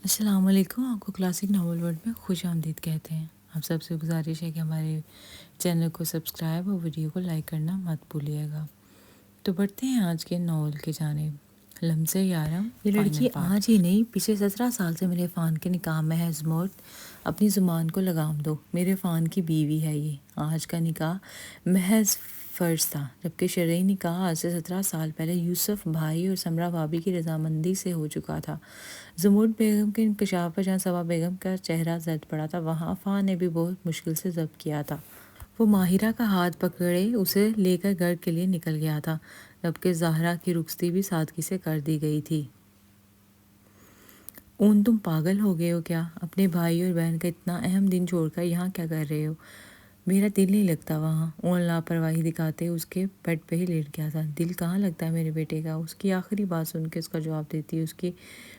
السلام علیکم، آپ کو کلاسک ناول ورلڈ میں خوش آمدید کہتے ہیں۔ آپ سب سے گزارش ہے کہ ہمارے چینل کو سبسکرائب اور ویڈیو کو لائک کرنا مت بھولیے گا۔ تو بڑھتے ہیں آج کے ناول کی جانب، لمس یارم یہ فائنل لڑکی پارٹ۔ آج ہی نہیں، پچھلے 17 سال سے میرے فان کے نکاح میں ہے۔ زمرد، اپنی زبان کو لگام دو، میرے فان کی بیوی ہے یہ۔ آج کا نکاح محض فرض تھا، جبکہ شرعی نکاح آج سے 17 سال پہلے یوسف بھائی اور سمرہ بھابھی کی رضامندی سے ہو چکا تھا۔ زمرد بیگم کے انکشاف پر جہاں صبا بیگم کا چہرہ زرد پڑا تھا، وہاں فان نے بھی بہت مشکل سے ضبط کیا تھا۔ وہ ماہرہ کا ہاتھ پکڑے اسے لے کر گھر کے لیے نکل گیا تھا، جبکہ زہرا کی رخصتی بھی سادگی سے کر دی گئی تھی۔ اون، تم پاگل ہو گئے ہو کیا؟ اپنے بھائی اور بہن کا اتنا اہم دن چھوڑ کر یہاں کیا کر رہے ہو؟ میرا دل نہیں لگتا وہاں۔ اون لاپرواہی دکھاتے اس کے بیڈ پہ ہی لیٹ گیا تھا۔ دل کہاں لگتا ہے میرے بیٹے کا؟ اس کی آخری بات سن کے اس کا جواب دیتی اس کی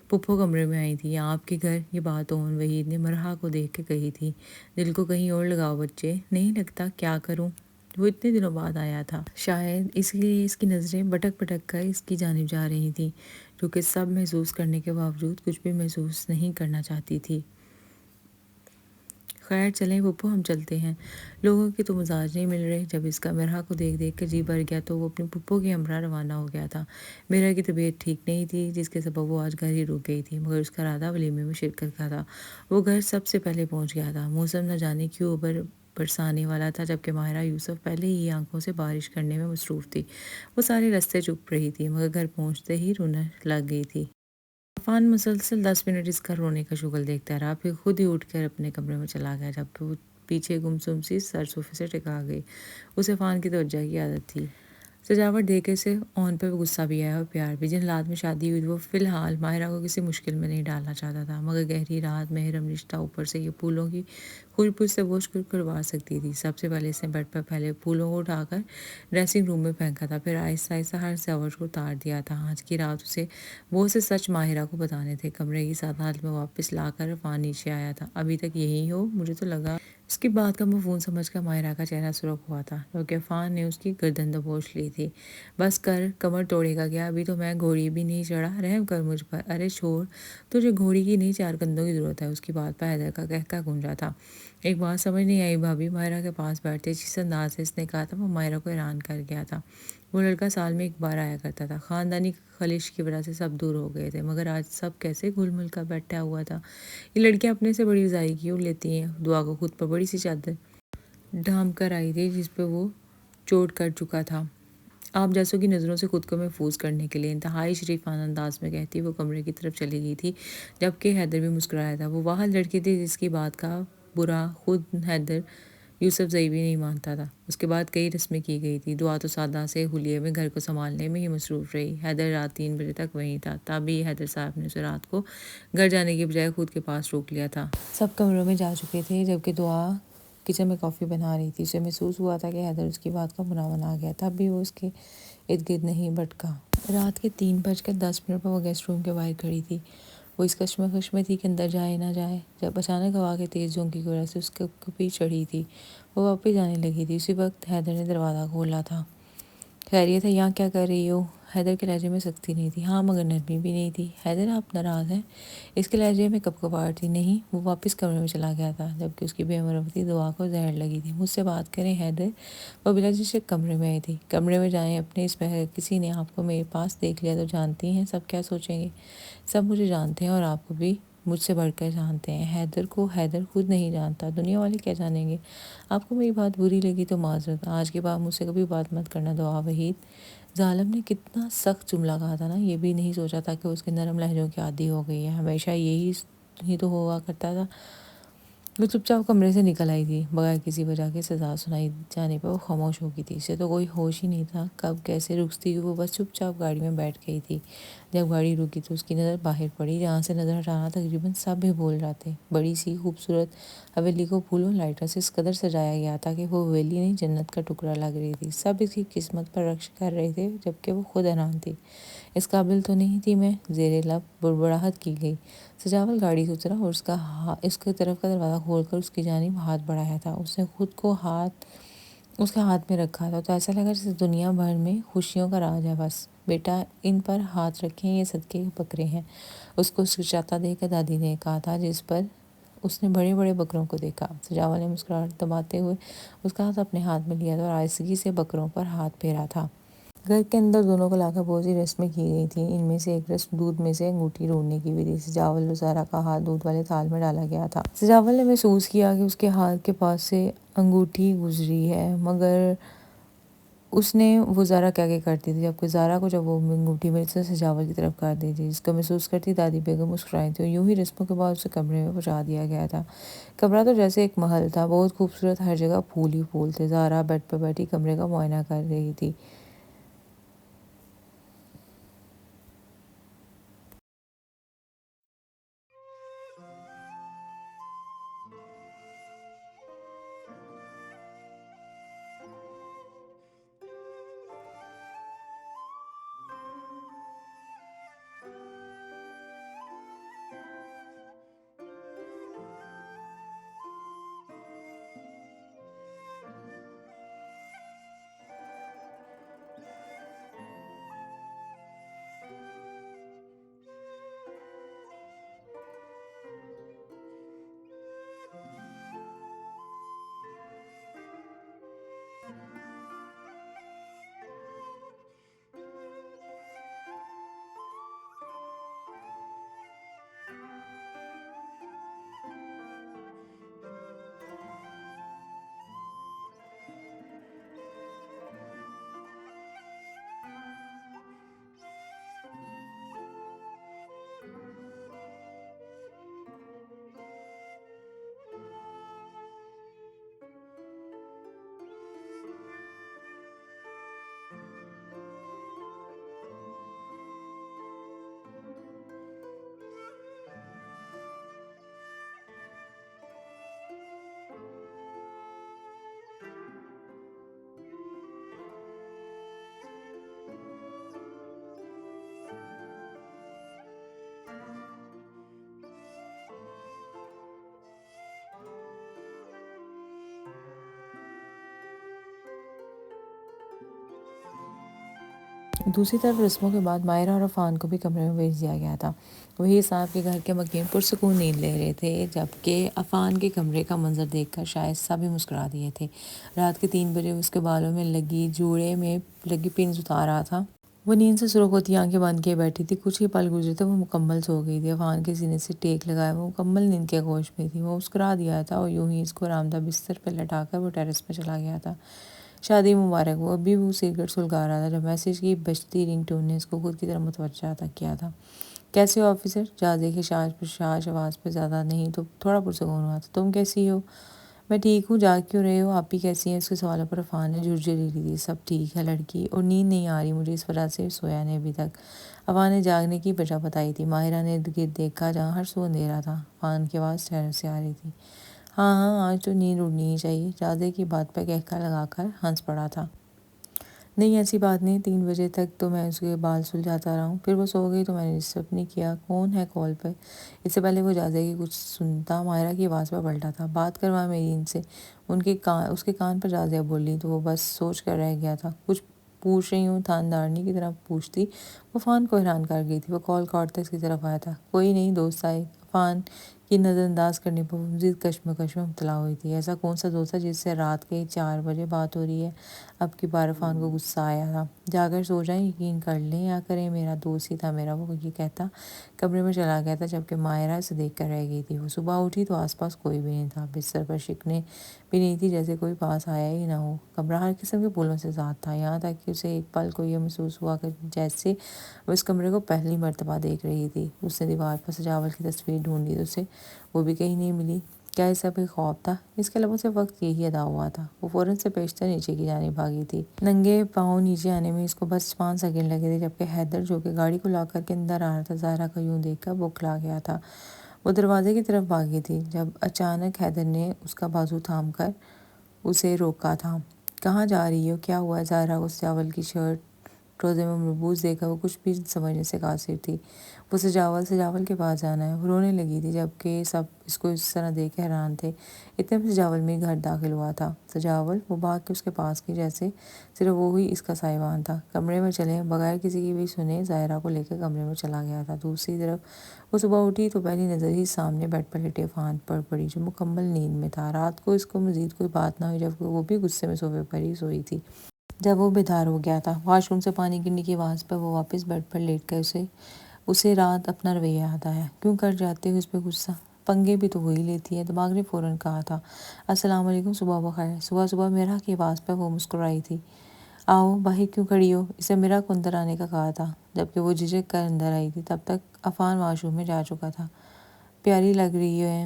پھپھو کمرے میں آئی تھی۔ آپ کے گھر؟ یہ بات اون وحید نے مرحا کو دیکھ کے کہی تھی۔ دل کو کہیں اور لگاؤ بچے۔ نہیں لگتا، کیا کروں؟ وہ اتنے دنوں بعد آیا تھا، شاید اس لیے اس کی نظریں بھٹک بھٹک کر اس کی جانب جا رہی تھیں، جو کہ سب محسوس کرنے کے باوجود کچھ بھی محسوس نہیں کرنا چاہتی تھی۔ خیر چلیں پھپھو، ہم چلتے ہیں۔ لوگوں کے تو مزاج نہیں مل رہے۔ جب اس کا مرحا کو دیکھ دیکھ کر جی بھر گیا تو وہ اپنی پھپھو کے ہمراہ روانہ ہو گیا تھا۔ مرحا کی طبیعت ٹھیک نہیں تھی، جس کے سبب وہ آج گھر ہی رک گئی تھی، مگر اس کا ارادہ ولیمے میں شرکت کا تھا۔ وہ گھر سب سے پہلے پہنچ گیا تھا۔ موسم نہ جانے کیوں برسانے والا تھا، جبکہ ماہرہ یوسف پہلے ہی آنکھوں سے بارش کرنے میں مصروف تھی۔ وہ سارے راستے چپ رہی تھی، مگر گھر پہنچتے ہی رونے لگ گئی تھی۔ عفان مسلسل 10 منٹ اس کا رونے کا شغل دیکھتا رہا، پھر خود ہی اٹھ کر اپنے کمرے میں چلا گیا، جبکہ وہ پیچھے گمسم سی سر صوفے سے ٹکا گئی۔ اسے عفان کی توجہ کی عادت تھی۔ سجاوٹ دیکھ کے اسے اون پہ غصہ بھی آیا اور پیار بھی۔ جن حالات میں شادی ہوئی وہ فی الحال ماہرہ کو کسی مشکل میں نہیں ڈالنا چاہتا تھا، مگر گہری رات، محرم رشتہ، اوپر سے یہ پھولوں کی خوشبو سے بوجھ کر کروا سکتی تھی۔ سب سے پہلے اس نے بیڈ پر پھیلے پھولوں کو اٹھا کر ڈریسنگ روم میں پھینکا تھا، پھر آہستہ آہستہ ہر زوج کو اتار دیا تھا۔ آج کی رات اسے بہت سے سچ ماہرہ کو بتانے تھے۔ کمرے کی سادہ حالت میں واپس لا کر عفان نیچے آیا تھا۔ ابھی تک یہی ہو؟ مجھے تو لگا۔ اس کی بات کا مفہوم سمجھ کر ماہرہ کا چہرہ سرخ ہوا تھا، کیونکہ عفان نے اس کی گردن دبوچ لی تھی۔ بس کر، کمر توڑے گا کیا؟ ابھی تو میں گھوڑی بھی نہیں چڑھا، رحم کر مجھ پر۔ ارے چھوڑ، تجھے گھوڑی کی نہیں 4 کندھوں کی ضرورت ہے۔ اس کی بات پر حیدر کا قہقہ گونجا تھا۔ ایک بات سمجھ نہیں آئی بھابھی، ماہرہ کے پاس بیٹھتے جس انداز سے اس نے کہا تھا وہ ماہرہ کو حیران کر گیا تھا۔ وہ لڑکا سال میں ایک بار آیا کرتا تھا، خاندانی خلش کی وجہ سے سب دور ہو گئے تھے، مگر آج سب کیسے گھل مل کر بیٹھا ہوا تھا۔ یہ لڑکیاں اپنے سے بڑی رضائی کیوں لیتی ہیں؟ دعا کو خود پر بڑی سی چادر ڈھانپ کر آئی تھی جس پہ وہ چوٹ کر چکا تھا، آپ جیسوں کی نظروں سے خود کو محفوظ کرنے کے لیے۔ انتہائی شریفانہ انداز میں کہتی وہ کمرے کی طرف چلی گئی تھی، جبکہ حیدر بھی مسکرایا تھا۔ وہ واحد لڑکی تھی جس کی بات کا برا خود حیدر یوسف زئی بھی نہیں مانتا تھا۔ اس کے بعد کئی رسمیں کی گئی تھی۔ دعا تو سادہ سے حلیے میں گھر کو سنبھالنے میں ہی مصروف رہی۔ حیدر رات 3 بجے تک وہیں تھا، تبھی حیدر صاحب نے اسے رات کو گھر جانے کی بجائے خود کے پاس روک لیا تھا۔ سب کمروں میں جا چکے تھے، جبکہ دعا کچن میں کافی بنا رہی تھی۔ اسے محسوس ہوا تھا کہ حیدر اس کی بات کا برا بنا گیا، تب بھی وہ اس کے ارد گرد نہیں بھٹکا۔ رات کے 3:10 پر وہ گیسٹ روم کے باہر کھڑی تھی۔ وہ اس کشمکش میں تھی کہ اندر جائے نہ جائے، جب اچانک ہوا کے تیز جھونکی کی وجہ سے اس کو کپی چڑھی تھی۔ وہ واپس جانے لگی تھی، اسی وقت حیدر نے دروازہ کھولا تھا۔ خیریت ہے؟ یہاں کیا کر رہی ہو؟ حیدر کے لہجے میں سختی نہیں تھی، ہاں مگر نرمی بھی نہیں تھی۔ حیدر آپ ناراض ہیں؟ اس کے لہجے میں کپکپاہٹ تھی۔ نہیں۔ وہ واپس کمرے میں چلا گیا تھا، جبکہ اس کی بے مرمتی دعا کو زہر لگی تھی۔ مجھ سے بات کریں حیدر۔ وہ بلا جھجک کمرے میں آئی تھی۔ کمرے میں جائیں اپنے، اس میں کسی نے آپ کو میرے پاس دیکھ لیا تو جانتی ہیں سب کیا سوچیں گے؟ سب مجھے جانتے ہیں اور آپ کو بھی مجھ سے بڑھ کر جانتے ہیں۔ حیدر کو حیدر خود نہیں جانتا، دنیا والے کیا جانیں گے؟ آپ کو میری بات بری لگی تو معذرت، آج کے بعد مجھ سے کبھی بات مت کرنا۔ دعا وحید ظالم نے کتنا سخت جملہ کہا تھا نا، یہ بھی نہیں سوچا تھا کہ اس کے نرم لہجوں کی عادی ہو گئی ہے، ہمیشہ یہی ہی تو ہوا کرتا تھا۔ وہ چپ چاپ کمرے سے نکل آئی تھی، بغیر کسی وجہ کے سزا سنائی جانے پر وہ خاموش ہو گئی تھی۔ اسے تو کوئی ہوش ہی نہیں تھا کب کیسے رخصتی ہوئی، وہ بس چپ چاپ گاڑی میں بیٹھ گئی تھی۔ جب گاڑی رکی تو اس کی نظر باہر پڑی، جہاں سے نظر ہٹانا تقریباً سب بھی بھول جاتے۔ بڑی سی خوبصورت حویلی کو پھولوں لائٹوں سے اس قدر سجایا گیا تھا کہ وہ حویلی نہیں جنت کا ٹکڑا لگ رہی تھی۔ سب اس کی قسمت پر رقص کر رہے تھے، جبکہ وہ خود حیران تھی۔ اس قابل تو نہیں تھی میں، زیر لب بڑبڑاہٹ کی گئی۔ سجاول گاڑی سے اترا اور اس کی طرف کا دروازہ کھول کر اس کی جانب ہاتھ بڑھایا تھا۔ اس نے خود کو اس کے ہاتھ میں رکھا تھا تو ایسا لگا جیسے دنیا بھر میں خوشیوں کا راج ہے، بس بیٹا ان پر ہاتھ رکھیں، یہ صدقے کے بکرے ہیں۔ اس کو سچاتا دیکھ کر دادی نے کہا تھا، جس پر اس نے بڑے بڑے بکروں کو دیکھا۔ سجاول نے مسکراہٹ دباتے ہوئے اس کا ہاتھ اپنے ہاتھ میں لیا تھا اور آہستگی سے بکروں پر ہاتھ پھیرا تھا۔ گھر کے اندر دونوں کو لا کر بہت سی رسمیں کی گئی تھیں۔ ان میں سے ایک رسم دودھ میں سے انگوٹھی ڈھونڈنے کی بھی تھی۔ سجاول اور زہرا کا ہاتھ دودھ والے تھال میں ڈالا گیا تھا۔ سجاول نے محسوس کیا کہ اس کے ہاتھ کے پاس سے انگوٹھی گزری ہے، مگر اس نے وہ زہرا کیا کرتی تھی، جبکہ زہرا کو جب وہ انگوٹھی ملی تو سجاول کی طرف کر دی تھی، جس کو محسوس کرتی دادی بیگم مسکرائی تھی، اور یوں ہی رسموں کے بعد اسے کمرے میں پہنچا دیا گیا تھا۔ کمرہ تو جیسے ایک محل تھا، بہت خوبصورت، ہر جگہ پھول ہی پھول تھے۔ زہرا بیڈ پر بیٹھی کمرے کا معائنہ کر رہی تھی۔ دوسری طرف رسموں کے بعد ماہرہ اور عفان کو بھی کمرے میں بھیج دیا گیا تھا۔ وہی صاحب کے گھر کے مکین پرسکون نیند لے رہے تھے، جبکہ عفان کے کمرے کا منظر دیکھ کر شائستہ بھی مسکرا دیے تھے۔ رات کے 3 بجے اس کے بالوں میں لگی جوڑے میں لگی پنز اتار رہا تھا۔ وہ نیند سے سرخ ہوتی آنکھیں بند کیے بیٹھی تھی۔ کچھ ہی پل گزرے تھے، وہ مکمل سو گئی تھی۔ عفان کے سینے سے ٹیک لگائے وہ مکمل نیند کے گوش میں تھی۔ وہ مسکرا دیا تھا اور یوں ہی اس کو آرامدہ بستر پہ لٹا کر وہ ٹیرس پہ چلا گیا تھا۔ شادی مبارک ہو۔ ابھی وہ سگریٹ سلگا رہا تھا جب میسج کی بجتی رنگ ٹون نے اس کو خود کی طرف متوجہ کیا تھا۔ کیسے ہو آفیسر؟ جازے کی شاش آواز پہ زیادہ نہیں تو تھوڑا پرسکون ہوا تھا۔ تم کیسی ہو؟ میں ٹھیک ہوں، جاگ کیوں رہے ہو؟ آپ بھی کیسی ہیں؟ اس کے سوالوں پر عفان نے جھرجھری لی تھی۔ سب ٹھیک ہے لڑکی، اور نیند نہیں آ رہی مجھے، اس وجہ سے سویا نہیں ابھی تک۔ عفان نے جاگنے کی وجہ بتائی تھی۔ ماہرہ نے ارد گرد دیکھا جہاں ہر سو اندھیرا تھا۔ عفان کی آواز ٹھہر سے آ رہی تھی۔ ہاں ہاں، آج تو نیند اڑنی ہی چاہیے۔ جازے کی بات پہ کہکا لگا کر ہنس پڑا تھا۔ نہیں ایسی بات نہیں، 3 بجے تک تو میں اس کے بال سلجھاتا رہا ہوں، پھر وہ سو گئی تو میں نے ڈسٹرب نہیں کیا۔ کون ہے کال پہ؟ اس سے پہلے وہ جازے کی کچھ سنتا ماہرہ کی آواز پہ پلٹا تھا۔ بات کروا میری ان سے۔ اس کے کان پر جازیہ بولی تو وہ بس سوچ کر رہ گیا تھا۔ کچھ پوچھ رہی ہوں، تھاندارنی کی طرح پوچھتی۔ وہ عفان کو حیران کر گئی تھی۔ وہ کال کاٹتے اس کی طرف آیا تھا۔ کوئی نہیں، دوست آئے۔ عفان کی نظر انداز کرنے پر مزید کشمکش میں مبتلا ہوئی تھی۔ ایسا کون سا دوست ہے جس سے رات کے 4 بجے بات ہو رہی ہے؟ اب کی بار عفان کو غصہ آیا تھا۔ جا کر سو جائیں، یقین کر لیں یا کریں، میرا دوست ہی تھا میرا، وہ یہ کہتا کمرے میں چلا گیا تھا، جبکہ ماہرہ اسے دیکھ کر رہ گئی تھی۔ وہ صبح اٹھی تو آس پاس کوئی بھی نہیں تھا، بستر پر شکنیں بھی نہیں تھی، جیسے کوئی پاس آیا ہی نہ ہو۔ کمرہ ہر قسم کے پھولوں سے زاد تھا، یہاں تک کہ اسے ایک پل کو یہ محسوس ہوا کہ جیسے وہ اس کمرے کو پہلی مرتبہ دیکھ رہی تھی۔ اس نے دیوار پر سجاول کی تصویر ڈھونڈی تو اسے وہ بھی کہیں نہیں ملی۔ کیا یہ سب ایک خواب تھا؟ اس کے لبوں سے وقت یہی ادا ہوا تھا۔ وہ فوراً سے پیشتر نیچے کی جانب بھاگی تھی۔ ننگے پاؤں نیچے آنے میں اس کو بس 5 سیکنڈ لگے تھے، جبکہ حیدر جو کہ گاڑی کو لا کر کے اندر آ رہا تھا، زہرا کا یوں دیکھ کر بوکھلا گیا تھا۔ وہ دروازے کی طرف بھاگی تھی جب اچانک حیدر نے اس کا بازو تھام کر اسے روکا تھا۔ کہاں جا رہی ہو؟ کیا ہوا ہے؟ زہرا کو سجاول کی شرٹ روزے میں مربوط دیکھا وہ کچھ بھی سمجھنے سے قاصر تھی۔ وہ سجاول کے پاس جانا ہے، وہ رونے لگی تھی، جبکہ سب اس کو اس طرح دیکھ کے حیران تھے۔ اتنے میں سجاول میں گھر داخل ہوا تھا۔ سجاول وہ بھاگ کے اس کے پاس کی، جیسے صرف وہی اس کا سائبان تھا۔ کمرے میں چلے بغیر کسی کی بھی سنے ظاہرہ کو لے کر کمرے میں چلا گیا تھا۔ دوسری طرف وہ صبح اٹھی تو پہلی نظر ہی سامنے بیڈ پر لیٹے عفان پر پڑی، جو مکمل نیند میں تھا۔ رات کو اس کو مزید کوئی بات نہ ہوئی، جبکہ وہ بھی غصے میں صوفے پر ہی سوئی تھی۔ جب وہ بیدار ہو گیا تھا، واش روم سے پانی گرنے کی آواز پر وہ واپس بیڈ پر لیٹ کر اسے رات اپنا رویہ یاد آیا۔ کیوں کر جاتے ہو اس پہ غصہ؟ پنگے بھی تو وہی لیتی ہے۔ دماغ نے فوراً کہا تھا السلام علیکم، صبح بخیر۔ صبح میرا کی آواز پر وہ مسکرائی تھی۔ آؤ باہر کیوں کھڑی ہو؟ اسے میرا کو اندر آنے کا کہا تھا۔ جبکہ وہ جھجک کر اندر آئی تھی، تب تک عفان واش روم میں جا چکا تھا۔ پیاری لگ رہی ہے،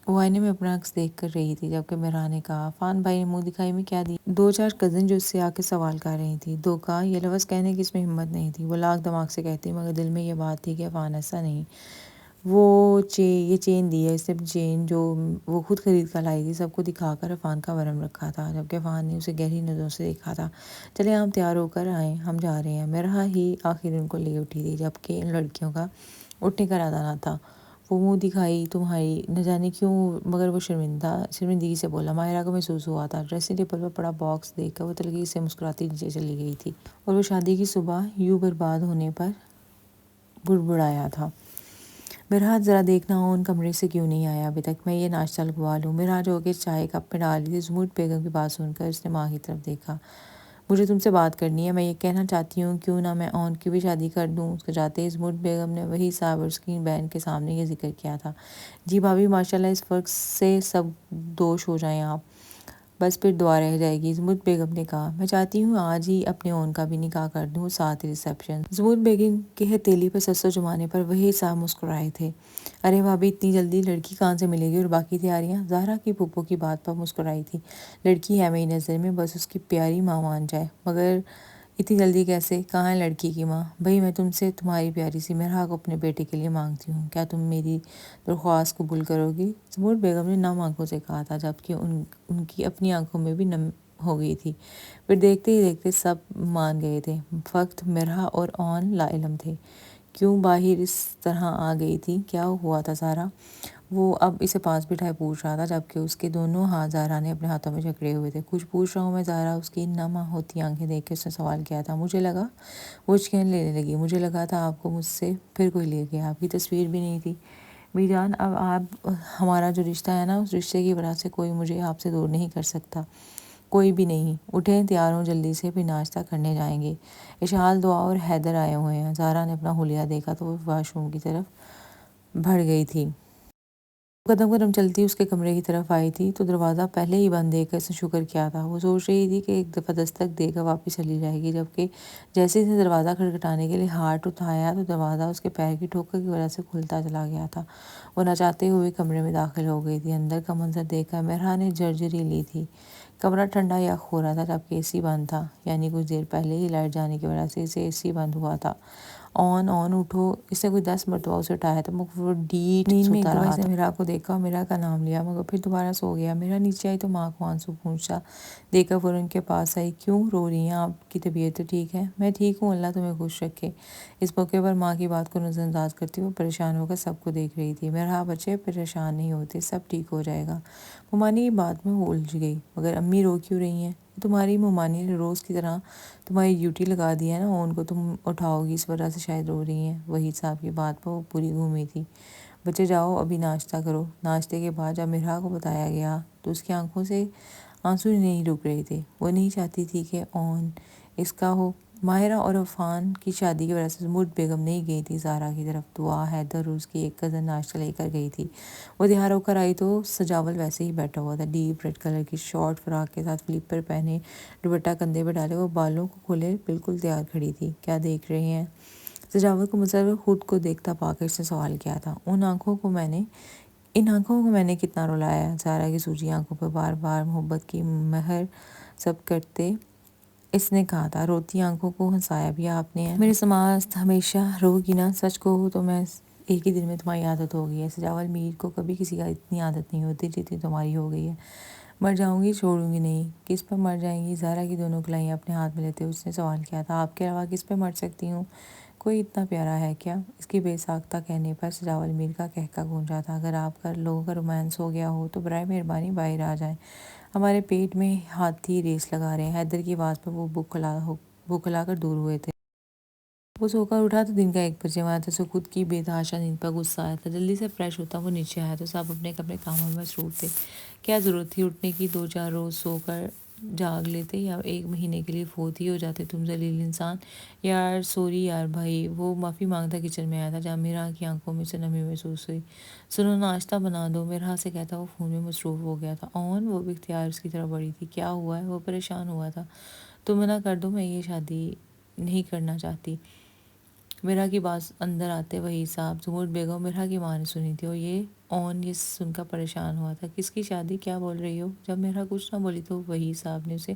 وہ آئینے میں اپنا عکس دیکھ کر رہی تھی، جبکہ مہرا نے کہا۔ عفان بھائی نے منہ دکھائی میں کیا دی؟ دو چار کزن جو اس سے آ کے سوال کر رہی تھی۔ دھوکا، یہ لفظ کہنے کی اس میں ہمت نہیں تھی۔ وہ لاکھ دماغ سے کہتی، مگر دل میں یہ بات تھی کہ عفان ایسا نہیں۔ یہ چین دی ہے اس نے، چین جو وہ خود خرید کر لائی تھی، سب کو دکھا کر عفان کا ورم رکھا تھا، جبکہ عفان نے اسے گہری نظروں سے دیکھا تھا۔ چلے ہم تیار ہو کر آئیں، ہم جا رہے ہیں۔ مہرا ہی آخر ان کو لے اٹھی تھی، جبکہ ان لڑکیوں کا اٹھنے کا ارادہ نہ تھا۔ وہ منہ دکھائی تمہاری، نہ جانے کیوں، مگر وہ شرمندگی سے بولا۔ ماہرہ کو محسوس ہوا تھا۔ ڈریسنگ ٹیبل پر پڑا باکس دیکھ کر وہ تلخی سے مسکراتی نیچے چلی گئی تھی، اور وہ شادی کی صبح یوں برباد ہونے پر بڑبڑایا تھا۔ مہراج ذرا دیکھنا اون کمرے سے کیوں نہیں آیا ابھی تک، میں یہ ناشتہ لگوا لوں۔ مہراج ہو کے چائے کپ میں ڈال تھی۔ زمرد بیگم کی بات سن کر اس نے ماں کی طرف دیکھا۔ مجھے تم سے بات کرنی ہے، میں یہ کہنا چاہتی ہوں کیوں نہ میں اون کی بھی شادی کر دوں۔ اس کے جاتے ہی زمرد بیگم نے وہی صاحب اسکرین بہن کے سامنے یہ ذکر کیا تھا۔ جی بھابھی ماشاءاللہ، اس فرق سے سب دوش ہو جائیں آپ، بس پھر دعا رہ جائے گی۔ زمرد بیگم نے کہا، میں چاہتی ہوں آج ہی اپنے اون کا بھی نکاح کر دوں، ساتھ ہی ریسیپشن۔ زمرد بیگم کے ہتھیلی پر سر جمانے پر وہی صاحب مسکرائے تھے۔ ارے بھابھی اتنی جلدی لڑکی کہاں سے ملے گی اور باقی تیاریاں؟ زہرا کی پھپھو کی بات پر مسکرائی تھی۔ لڑکی ہے میری نظر میں، بس اس کی پیاری ماں مان جائے۔ مگر اتنی جلدی کیسے؟ کہاں ہے لڑکی کی ماں؟ بھئی میں تم سے تمہاری پیاری سی مہرا کو اپنے بیٹے کے لیے مانگتی ہوں، کیا تم میری درخواست قبول کرو گی؟ زمرد بیگم نے نم آنکھوں سے کہا تھا، جبکہ ان کی اپنی آنکھوں میں بھی نم ہو گئی تھی۔ پھر دیکھتے ہی دیکھتے سب مان گئے تھے، فقط مہرا اور اون لا علم تھے۔ کیوں باہر اس طرح آ گئی تھی؟ کیا ہوا تھا زہرا؟ وہ اب اسے پاس بٹھائے پوچھ رہا تھا، جبکہ اس کے دونوں ہاتھ زہرا نے اپنے ہاتھوں میں جکڑے ہوئے تھے۔ کچھ پوچھ رہا ہوں میں زہرا، اس کی نم ہوتی آنکھیں دیکھ کے اس نے سوال کیا تھا۔ مجھے لگا، وہ اچکن لینے لگی، مجھے لگا تھا آپ کو مجھ سے پھر کوئی لے گیا، آپ کی تصویر بھی نہیں تھی۔ میری جان، اب آپ ہمارا جو رشتہ ہے نا، اس رشتے کی وجہ سے کوئی مجھے آپ سے دور نہیں کر سکتا، کوئی بھی نہیں۔ اٹھیں، تیار ہوں جلدی سے، پھر ناشتہ کرنے جائیں گے۔ اشال، دعا اور حیدر آئے ہوئے ہیں۔ زہرا نے اپنا حلیہ دیکھا تو وہ واش روم کی طرف بڑھ گئی تھی۔ قدم قدم چلتی اس کے کمرے کی طرف آئی تھی تو دروازہ پہلے ہی بند دیکھ کر اس نے شکر کیا تھا۔ وہ سوچ رہی تھی کہ ایک دفعہ دستک دے کر واپس چلی جائے گی، جبکہ جیسے اس نے دروازہ کھٹکھٹانے کے لیے ہاتھ اٹھایا تو دروازہ اس کے پیر کی ٹھوکر کی وجہ سے کھلتا چلا گیا تھا۔ وہ نہ چاہتے ہوئے کمرے میں داخل ہو گئی تھی۔ اندر کا منظر دیکھ کر مہرا نے جھرجھری لی تھی۔ کمرہ ٹھنڈا یخ ہو رہا تھا، جبکہ اے سی بند تھا، یعنی کچھ دیر پہلے ہی لائٹ جانے کی وجہ سے اسے اے سی بند ہوا تھا۔ اون اٹھو، اس نے کوئی 10 مرتبہ اسے اٹھایا تھا، مگر وہ ڈیٹ سوتا رہا تھا۔ میرا کو دیکھا اور میرا کا نام لیا، مگر پھر دوبارہ سو گیا۔ میرا نیچے آئی تو ماں کو آنسو پوچھا دیکھ کر فوراً کے پاس آئی۔ کیوں رو رہی ہیں؟ آپ کی طبیعت تو ٹھیک ہے؟ میں ٹھیک ہوں، اللہ تمہیں خوش رکھے۔ اس موقع پر ماں کی بات کو نظر انداز کرتی ہوئے پریشان ہو کر سب کو دیکھ رہی تھی۔ میرا بچے پریشان نہیں ہوتے، سب ٹھیک ہو جائے گا۔ ممانی کی بات میں وہ الجھ گئی، مگر امی رو کیوں رہی ہیں؟ تمہاری ممانی نے روز کی طرح تمہاری ڈیوٹی لگا دی ہے نا، ان کو تم اٹھاؤ گی، اس وجہ سے شاید رو رہی ہیں۔ وحید صاحب کی بات پر وہ پوری گھومی تھی۔ بچے جاؤ ابھی ناشتہ کرو۔ ناشتے کے بعد جب مہرا کو بتایا گیا تو اس کی آنکھوں سے آنسو نہیں رک رہے تھے۔ وہ نہیں چاہتی تھی کہ اون اس کا ہو۔ ماہرہ اور عفان کی شادی کی وجہ سے زمرد بیگم نہیں گئی تھی زہرا کی طرف۔ دعا، حیدر اور اس کی ایک کزن ناشتہ لے کر گئی تھی۔ وہ تیار ہو کر آئی تو سجاول ویسے ہی بیٹھا ہوا تھا، ڈیپ ریڈ کلر کی شارٹ فراک کے ساتھ فلیپر پہنے، دوپٹہ کندھے پہ ڈالے، وہ بالوں کو کھولے بالکل تیار کھڑی تھی۔ کیا دیکھ رہے ہیں؟ سجاول کو مصور خود کو دیکھتا پا کر اس نے سوال کیا تھا۔ ان آنکھوں کو میں نے کتنا رلایا۔ زہرا کی سوجی آنکھوں پر بار بار محبت کی مہر سب کرتے اس نے کہا تھا۔ روتی آنکھوں کو ہنسایا بھی آپ نے ہے؟ میرے سماست ہمیشہ رو گی نا؟ سچ کہو تو میں ایک ہی دن میں تمہاری عادت ہو گئی ہے۔ سجاول، میر کو کبھی کسی کا اتنی عادت نہیں ہوتی جتنی تمہاری ہو گئی ہے۔ مر جاؤں گی چھوڑوں گی نہیں۔ کس پر مر جائیں گی؟ زہرا کی دونوں کلائیاں اپنے ہاتھ میں لیتے اس نے سوال کیا تھا۔ آپ کے علاوہ کس پہ مر سکتی ہوں؟ کوئی اتنا پیارا ہے کیا؟ اس کی بے ساختہ کہنے پر سجاول میر کا کہکا گونجا تھا۔ اگر آپ لوگوں کا رومانس ہو گیا ہو تو برائے مہربانی باہر آ جائیں، ہمارے پیٹ میں ہاتھی ریس لگا رہے ہیں۔ حیدر کی آواز پر وہ بک کھلا کر دور ہوئے تھے۔ وہ سو کر اٹھا تو دن کا 1 بجے ہوا تھا۔ خود کی بے تحاشا نیند پر غصہ آیا تھا۔ جلدی سے فریش ہوتا وہ نیچے آیا تو سب اپنے اپنے کاموں میں مصروف تھے۔ کیا ضرورت تھی اٹھنے کی؟ 2-4 روز سو کر جاگ لیتے یا 1 مہینے کے لیے فوت ہی ہو جاتے تم ذلیل انسان۔ یار سوری یار بھائی۔ وہ معافی مانگتا کچن میں آیا تھا جہاں میرا کی آنکھوں میں سے نمی محسوس ہوئی۔ سنو ناشتہ بنا دو، میرا سے کہتا وہ فون میں مصروف ہو گیا تھا۔ وہ بھی اختیار اس کی طرف بڑھی تھی۔ کیا ہوا ہے؟ وہ پریشان ہوا تھا۔ تم منع کر دو، میں یہ شادی نہیں کرنا چاہتی۔ میرا کی بات اندر آتے وہی صاحب زمرد بیگم میرا کی ماں نے سنی تھی اور یہ سن کر پریشان ہوا تھا۔ کس کی شادی؟ کیا بول رہی ہو؟ جب میرا کچھ نہ بولی تو وہی صاحب نے اسے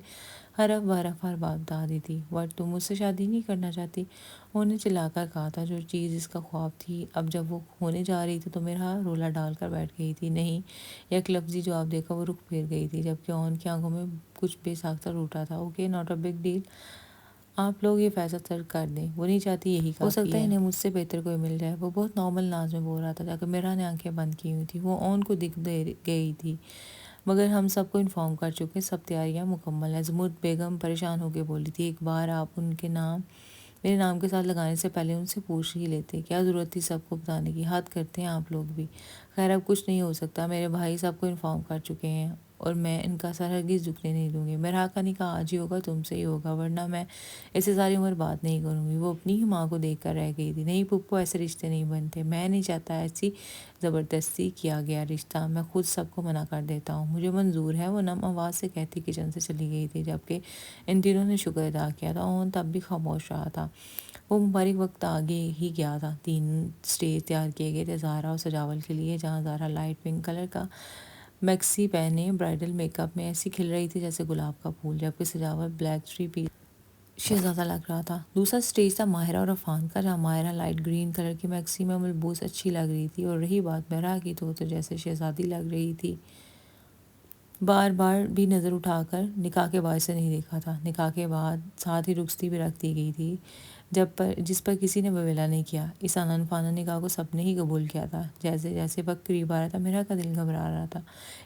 حرف برف ہر بات بتا دی تھی۔ وٹ تم مجھ سے شادی نہیں کرنا چاہتی؟ انہوں نے چلا کر کہا تھا جو چیز اس کا خواب تھی اب جب وہ ہونے جا رہی تھی تو میرا رولا ڈال کر بیٹھ گئی تھی۔ نہیں، یک لفظی جواب دے کر وہ رخ پھیر گئی تھی جبکہ اون کی آنکھوں میں کچھ بے ساختہ روٹا تھا۔ Okay, not a big deal, آپ لوگ یہ فیصلہ ترک کر دیں، وہ نہیں چاہتی یہی کافی ہے۔ ہو سکتا ہے انہیں مجھ سے بہتر کوئی مل جائے۔ وہ بہت نارمل انداز میں بول رہا تھا جبکہ میرا نے آنکھیں بند کی ہوئی تھی۔ وہ اون کو دکھ گئی تھی مگر ہم سب کو انفارم کر چکے، سب تیاریاں مکمل ہیں۔ زمرد بیگم پریشان ہو کے بولی تھی۔ ایک بار آپ ان کے نام میرے نام کے ساتھ لگانے سے پہلے ان سے پوچھ ہی لیتے، کیا ضرورت تھی سب کو بتانے کی؟ حد کرتے ہیں آپ لوگ بھی۔ خیر اب کچھ نہیں ہو سکتا، میرے بھائی سب کو انفارم کر چکے ہیں اور میں ان کا سر ہرگز جھکنے نہیں دوں گی۔ میرا کا نکاح آج ہی ہوگا، تم سے ہی ہوگا، ورنہ میں اسے ساری عمر بات نہیں کروں گی۔ وہ اپنی ہی ماں کو دیکھ کر رہ گئی تھی۔ نہیں پپو، ایسے رشتے نہیں بنتے، میں نہیں چاہتا ایسی زبردستی کیا گیا رشتہ، میں خود سب کو منع کر دیتا ہوں، مجھے منظور ہے، وہ نم آواز سے کہتی کچن سے چلی گئی تھی جبکہ ان تینوں نے شکر ادا کیا تھا۔ اون تب بھی خاموش رہا تھا۔ وہ مبارک وقت آگے ہی گیا تھا۔ 3 اسٹیج تیار کیے گئے تھے زہرا اور سجاول کے لیے، جہاں زہرا لائٹ پنک کلر کا میکسی پہنے برائڈل میک اپ میں ایسی کھل رہی تھی جیسے گلاب کا پھول، جبکہ سجاول بلیک 3 پیس شہزادہ لگ رہا تھا۔ دوسرا اسٹیج تھا ماہرہ اور عفان کا، جہاں ماہرہ لائٹ گرین کلر کی میکسی میں ملبوس اچھی لگ رہی تھی اور رہی بات مہرا کی تو جیسے شہزادی لگ رہی تھی۔ بار بار بھی نظر اٹھا کر نکاح کے بعد سے نہیں دیکھا تھا۔ نکاح کے بعد ساتھ ہی رخصتی بھی رکھ دی گئی تھی جس پر کسی نے بویلا نہیں کیا۔ اس آنن فانن نکاح کو سب نے ہی قبول کیا تھا۔ جیسے جیسے وقت قریب آ رہا تھا میرا کا دل گھبرا رہا تھا،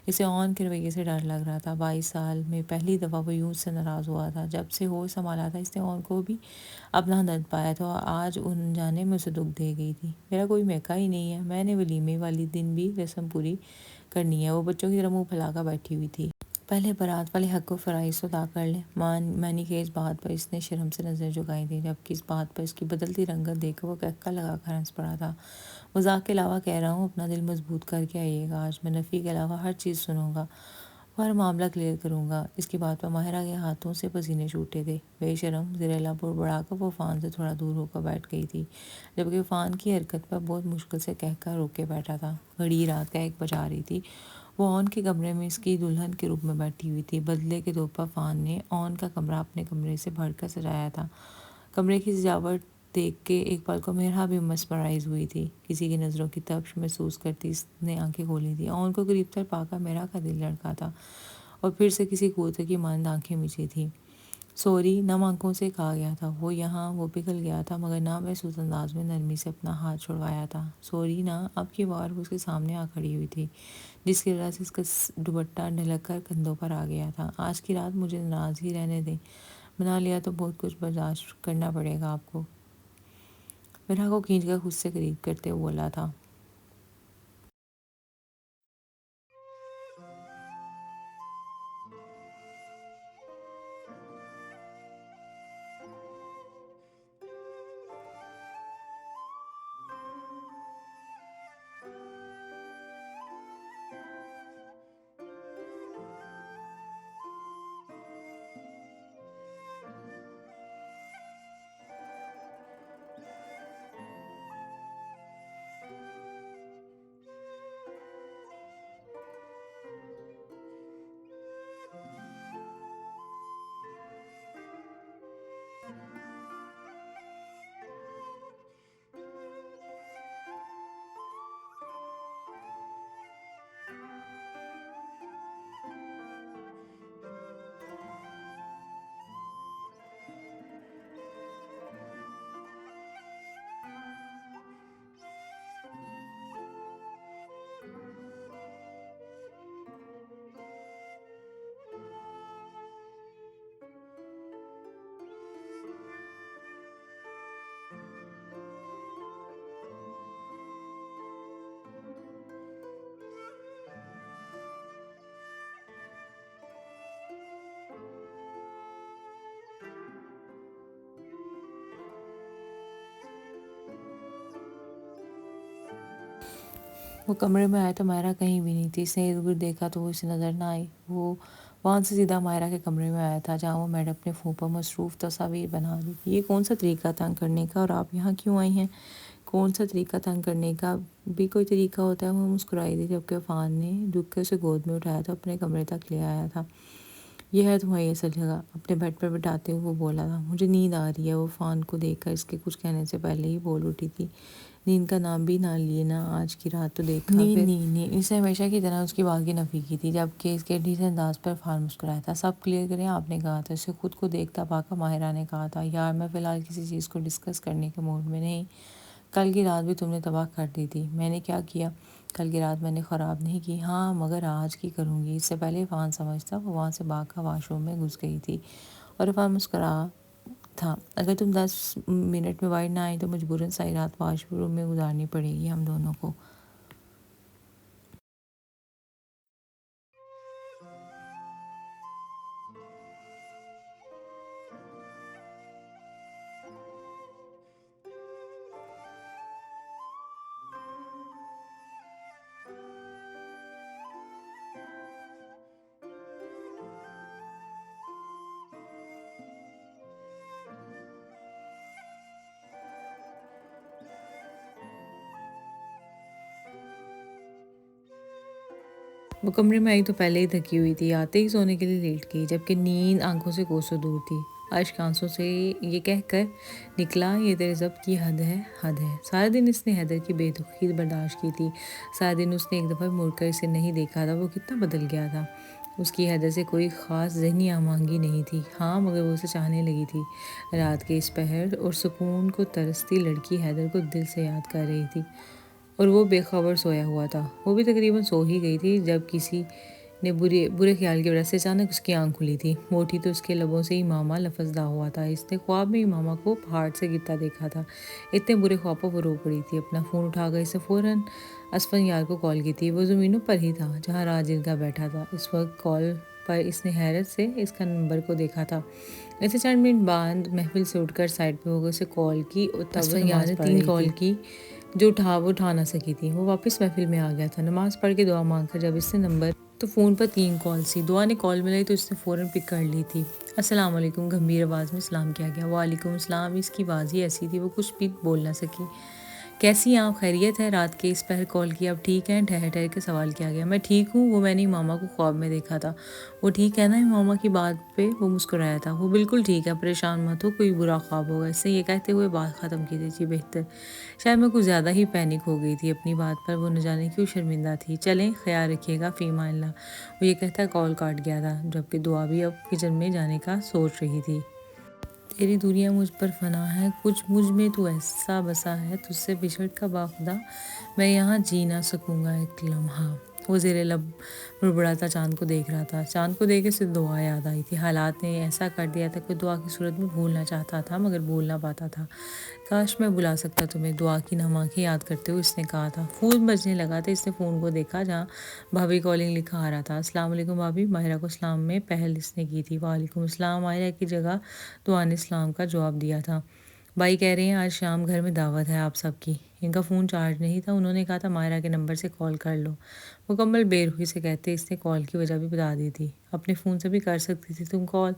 اسے اون کے رویے سے ڈر لگ رہا تھا۔ 22 سال میں پہلی دفعہ وہ یوں سے ناراض ہوا تھا۔ جب سے ہوش سنبھالا تھا اس نے اون کو بھی اپنا درد پایا تھا اور آج ان جانے میں اسے دکھ دے گئی تھی۔ میرا کوئی میکا ہی نہیں ہے، میں نے ولیمے والی دن بھی رسم پوری کرنی ہے۔ وہ بچوں کی طرح منہ پھیلا کر بیٹھی ہوئی تھی۔ پہلے برات والے حق و فرائض ادا کر لیں۔ مانی کے اس بات پر اس نے شرم سے نظر جھکائی تھی جبکہ اس بات پر اس کی بدلتی رنگت دیکھ کر وہ کہکا لگا کر ہنس پڑا تھا۔ مذاق کے علاوہ کہہ رہا ہوں، اپنا دل مضبوط کر کے آئیے گا، آج میں نفی کے علاوہ ہر چیز سنوں گا، ہر معاملہ کلیئر کروں گا۔ اس کی بات پر ماہرہ کے ہاتھوں سے پسینے چھوٹے تھے۔ بے شرم، زریلا بڑبڑا کر وہ عفان سے تھوڑا دور ہو کر بیٹھ گئی تھی جبکہ عفان کی حرکت پر بہت مشکل سے کہکا روک کے بیٹھا تھا۔ گھڑی رات کا 1 بجا رہی تھی۔ وہ اون کے کمرے میں اس کی دلہن کے روپ میں بیٹھی ہوئی تھی۔ بدلے کے طور پر عفان نے اون کا کمرہ اپنے کمرے سے بھر کر سجایا تھا۔ کمرے کی سجاوٹ دیکھ کے ایک پل کو میرا بھی مسمرائز ہوئی تھی۔ کسی کی نظروں کی تپش محسوس کرتی اس نے آنکھیں کھولی تھی۔ اون کو قریب تر پا کر میرا کا دل لڑکا تھا اور پھر سے کسی کوتے کی مانند آنکھیں مچی تھیں۔ سوری، نم آنکھوں سے کہا گیا تھا۔ وہ یہاں وہ پگھل گیا تھا مگر نامحسوس انداز میں نرمی سے اپنا ہاتھ چھڑوایا تھا۔ سوری نا۔ اب کی بار وہ اس کے سامنے آ کھڑی ہوئی تھی جس کی وجہ سے اس کا دوپٹہ ڈھلک کر کندھوں پر آ گیا تھا۔ آج کی رات مجھے ناراض ہی رہنے دیں، بنا لیا تو بہت کچھ برداشت کرنا پڑے گا آپ کو، میرا کو کھینچ کر خود سے قریب کرتے ہوئے بولا تھا۔ وہ کمرے میں آیا تو ماہرہ کہیں بھی نہیں تھی۔ اس نے ارد گرد دیکھا تو وہ اسے نظر نہ آئی۔ وہ وہاں سے سیدھا ماہرہ کے کمرے میں آیا تھا جہاں وہ میڈم اپنے فون پر مصروف تصاویر بنا رہی تھی۔ یہ کون سا طریقہ تنگ کرنے کا، اور آپ یہاں کیوں آئی ہیں؟ کون سا طریقہ تنگ کرنے کا بھی کوئی طریقہ ہوتا ہے؟ وہ مسکرائی تھی جبکہ عفان نے جھک کے اسے گود میں اٹھایا تھا، اپنے کمرے تک لے آیا تھا۔ یہ ہے تمہاری اصل جگہ، اپنے بیڈ پر بٹھاتے ہوئے وہ بولا تھا۔ مجھے نیند آ رہی ہے۔ وہ عفان کو دیکھ کر اس کے کچھ کہنے سے پہلے ہی بول اٹھی تھی۔ نیند کا نام بھی نہ لیے نا، آج کی رات تو دیکھا نیند نیند۔ اس نے ہمیشہ کی طرح اس کی بات کی نفی کی تھی، جبکہ اس کے ڈھیس انداز پر عفان مسکرایا تھا۔ سب کلیئر کریں، آپ نے کہا تھا۔ اسے خود کو دیکھتا پا کر ماہرہ نے کہا تھا، یار میں فی الحال کسی چیز کو ڈسکس کرنے کے موڈ میں نہیں۔ کل کی رات بھی تم نے تباہ کر دی تھی۔ میں نے کیا کیا؟ کل کی رات میں نے خراب نہیں کی، ہاں مگر آج کی کروں گی۔ اس سے پہلے عفان سمجھتا وہ وہاں سے بھاگ کر واش روم میں گھس گئی تھی، اور عفان مسکرا تھا، اگر تم 10 منٹ میں باہر نہ آئی تو مجبوراً ساری رات واش روم میں گزارنی پڑے گی ہم دونوں کو۔ وہ کمرے میں آئی تو پہلے ہی تھکی ہوئی تھی، آتے ہی سونے کے لیے لیٹ گئی، جبکہ نیند آنکھوں سے کوسوں دور تھی۔ اشک آنسوں سے یہ کہہ کر نکلا، یہ تیرے ضبط کی حد ہے، حد ہے۔ سارے دن اس نے حیدر کی بے دخی برداشت کی تھی، سارے دن اس نے ایک دفعہ مڑ کر اسے نہیں دیکھا تھا۔ وہ کتنا بدل گیا تھا۔ اس کی حیدر سے کوئی خاص ذہنی آمادگی نہیں تھی، ہاں مگر وہ اسے چاہنے لگی تھی۔ رات کے اس پہر اور سکون کو ترستی لڑکی حیدر کو دل سے یاد کر رہی تھی، اور وہ بے خبر سویا ہوا تھا۔ وہ بھی تقریباً سو ہی گئی تھی جب کسی نے برے خیال کی وجہ سے اچانک اس کی آنکھ کھلی تھی۔ وہ اٹھی تو اس کے لبوں سے امامہ لفظ ادا ہوا تھا۔ اس نے خواب میں امامہ کو پہاڑ سے گرتا دیکھا تھا۔ اتنے برے خواب پر وہ رو پڑی تھی۔ اپنا فون اٹھا کر اس نے فوراً اسفن یار کو کال کی تھی۔ وہ زمینوں پر ہی تھا جہاں راج عرگا بیٹھا تھا۔ اس وقت کال پر اس نے حیرت سے اس کا نمبر کو دیکھا تھا۔ اسے چند منٹ بعد محفل سے اٹھ کر سائڈ پہ ہو کر اسے کال کی، اور اسفن یار نے 3 کال کی جو وہ اٹھا نہ سکی تھی۔ وہ واپس محفل میں آ گیا تھا، نماز پڑھ کے دعا مانگ کر۔ جب اس نے نمبر تو فون پر 3 کال سی، دعا نے کال ملائی تو اس نے فوراً پک کر لی تھی۔ السلام علیکم، گمبھیر آواز میں سلام کیا گیا۔ وعلیکم السلام۔ اس کی آواز ہی ایسی تھی وہ کچھ بھی بول نہ سکی۔ کیسی ہیں آپ؟ خیریت ہے؟ رات کے اس پہر کال کیا، اب ٹھیک ہیں؟ ٹھہر ٹھہر کے سوال کیا گیا۔ میں ٹھیک ہوں، وہ میں نے امامہ کو خواب میں دیکھا تھا۔ وہ ٹھیک ہے نا؟ امامہ کی بات پہ وہ مسکرایا تھا۔ وہ بالکل ٹھیک ہے، پریشان مت ہو، کوئی برا خواب ہوگا۔ اس نے یہ کہتے ہوئے بات ختم کی تھی۔ جی بہتر، شاید میں کچھ زیادہ ہی پینک ہو گئی تھی اپنی بات پر، وہ نہ جانے کیوں شرمندہ تھی۔ چلیں، خیال رکھیے گا، فی امان اللہ۔ وہ یہ کہتا کال کاٹ گیا تھا، جبکہ دعا بھی اب کچن میں جانے کا سوچ رہی تھی۔ تیری دنیا مجھ پر فنا ہے، کچھ مجھ میں تو ایسا بسا ہے، تجھ سے بچھڑ کا باخدا میں یہاں جی نہ سکوں گا ایک لمحہ۔ وہ زیر لب بڑبڑاتا چاند کو دیکھ رہا تھا۔ چاند کو دیکھ کے اسے دعا یاد آئی تھی۔ حالات نے ایسا کر دیا تھا کہ دعا کی صورت میں بھولنا چاہتا تھا مگر بھول نہ پاتا تھا۔ کاش میں بلا سکتا تمہیں، دعا کی نم آنکھیں یاد کرتے ہوئے اس نے کہا تھا۔ فون بجنے لگا تھا۔ اس نے فون کو دیکھا جہاں بھابھی کالنگ لکھا آ رہا تھا۔ السلام علیکم بھابھی۔ ماہرہ کو سلام میں پہل اس نے کی تھی۔ وعلیکم السلام۔ ماہرہ کی جگہ دعا نے سلام کا جواب دیا تھا۔ بھائی کہہ رہے ہیں آج شام گھر میں دعوت ہے آپ سب کی۔ ان کا فون چارج نہیں تھا، انہوں نے کہا تھا ماہرہ کے نمبر سے کال کر لو۔ مکمل بے روحی سے کہتے اس نے کال کی وجہ بھی بتا دی تھی۔ اپنے فون سے بھی کر سکتی تھی تم کال،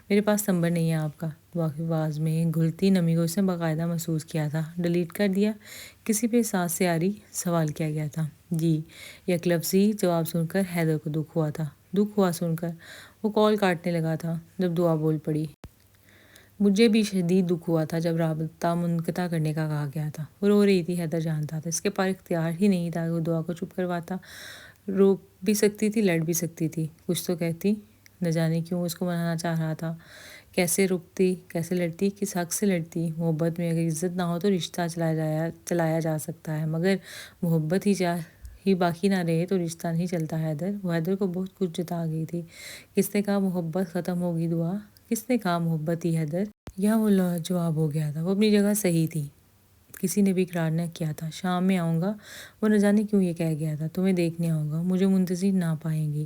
میرے پاس نمبر نہیں ہے آپ کا۔ دعا کی آواز میں گھلتی نمی کو اس نے باقاعدہ محسوس کیا تھا۔ ڈیلیٹ کر دیا؟ کسی پہ احساس سے آری سوال کیا گیا تھا۔ جی، یک لفظی جواب سن کر حیدر کو دکھ ہوا تھا۔ دکھ ہوا سن کر وہ کال کاٹنے لگا تھا جب دعا بول پڑی۔ مجھے بھی شدید دکھ ہوا تھا جب رابطہ منقطع کرنے کا کہا گیا تھا۔ وہ رو رہی تھی، حیدر جانتا تھا۔ اس کے پاس اختیار ہی نہیں تھا کہ وہ دعا کو چپ کرواتا۔ رو بھی سکتی تھی، لڑ بھی سکتی تھی، کچھ تو کہتی۔ نہ جانے کیوں اس کو منانا چاہ رہا تھا۔ کیسے رکتی، کیسے لڑتی، کس حق سے لڑتی؟ محبت میں اگر عزت نہ ہو تو رشتہ چلایا جا سکتا ہے، مگر محبت ہی باقی نہ رہے تو رشتہ نہیں چلتا حیدر۔ وہ حیدر کو بہت کچھ جتا گئی تھی۔ کس نے کہا محبت ختم ہوگی دعا؟ کس نے کہا محبت ہی حیدر؟ یہاں وہ جواب ہو گیا تھا۔ وہ اپنی جگہ صحیح تھی، کسی نے بھی اقرار نہ کیا تھا۔ شام میں آؤں گا، وہ نہ جانے کیوں یہ کہہ گیا تھا۔ تمہیں دیکھنے آؤں گا، مجھے منتظر نہ پائیں گی۔